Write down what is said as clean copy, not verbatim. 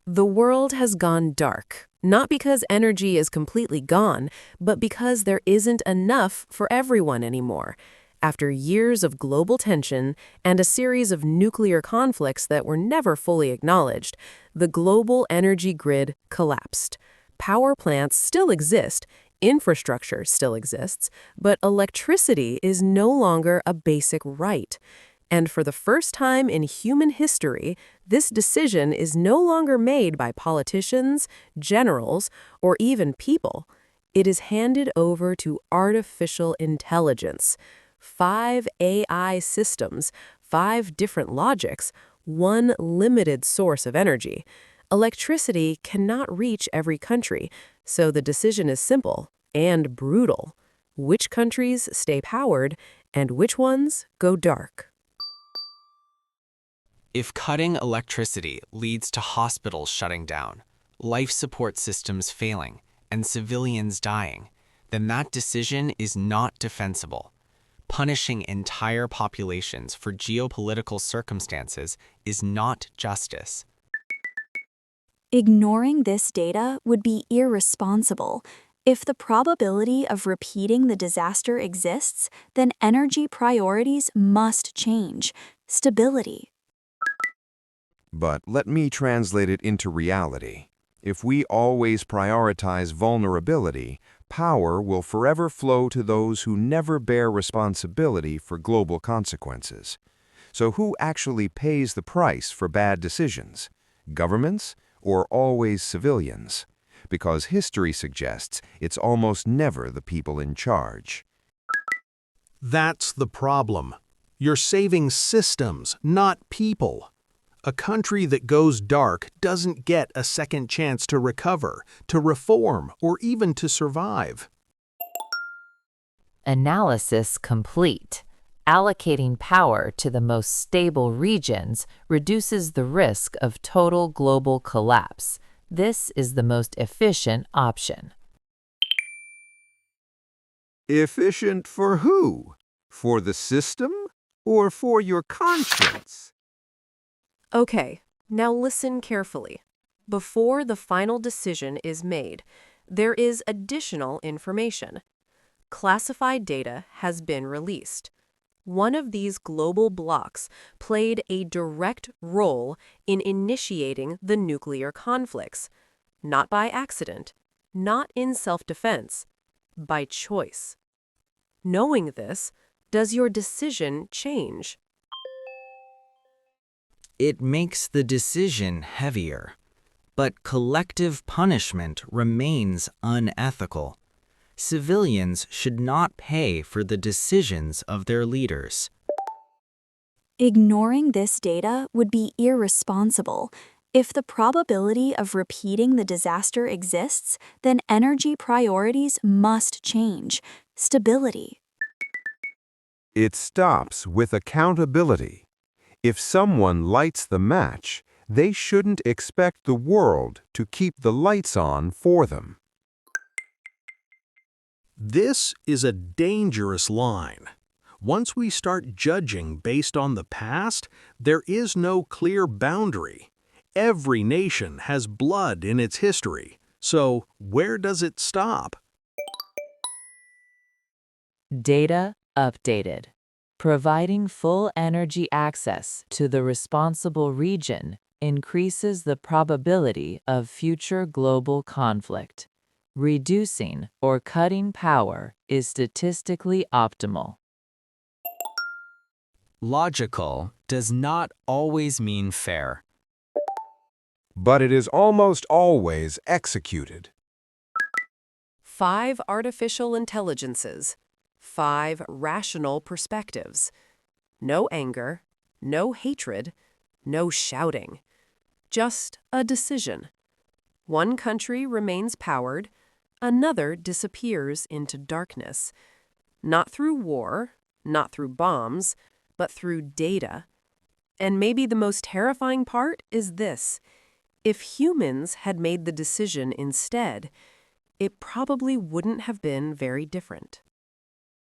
The world has gone dark, not because energy is completely gone, but because there isn't enough for everyone anymore. After years of global tension and a series of nuclear conflicts that were never fully acknowledged, the global energy grid collapsed. Power plants still exist, infrastructure still exists, but electricity is no longer a basic right. And for the first time in human history, this decision is no longer made by politicians, generals, or even people. It is handed over to artificial intelligence. 5 AI systems, 5 different logics, one limited source of energy. Electricity cannot reach every country, so the decision is simple and brutal. Which countries stay powered and which ones go dark? If cutting electricity leads to hospitals shutting down, life support systems failing, and civilians dying, then that decision is not defensible. Punishing entire populations for geopolitical circumstances is not justice. Ignoring this data would be irresponsible. If the probability of repeating the disaster exists, then energy priorities must change. Stability. But let me translate it into reality. If we always prioritize vulnerability, power will forever flow to those who never bear responsibility for global consequences. So who actually pays the price for bad decisions? Governments or always civilians? Because history suggests it's almost never the people in charge. That's the problem. You're saving systems, not people. A country that goes dark doesn't get a second chance to recover, to reform, or even to survive. Analysis complete. Allocating power to the most stable regions reduces the risk of total global collapse. This is the most efficient option. Efficient for who? For the system or for your conscience? Okay, now listen carefully. Before the final decision is made, there is additional information. Classified data has been released. One of these global blocks played a direct role in initiating the nuclear conflicts, not by accident, not in self-defense, by choice. Knowing this, does your decision change? It makes the decision heavier, but collective punishment remains unethical. Civilians should not pay for the decisions of their leaders. Ignoring this data would be irresponsible. If the probability of repeating the disaster exists, then energy priorities must change. Stability. It stops with accountability. If someone lights the match, they shouldn't expect the world to keep the lights on for them. This is a dangerous line. Once we start judging based on the past, there is no clear boundary. Every nation has blood in its history, so where does it stop? Data updated. Providing full energy access to the responsible region increases the probability of future global conflict. Reducing or cutting power is statistically optimal. Logical does not always mean fair. But it is almost always executed. 5 artificial intelligences, 5 rational perspectives. No anger, no hatred, no shouting. Just a decision. One country remains powered, another disappears into darkness. Not through war, not through bombs, but through data. And maybe the most terrifying part is this. If humans had made the decision instead, it probably wouldn't have been very different.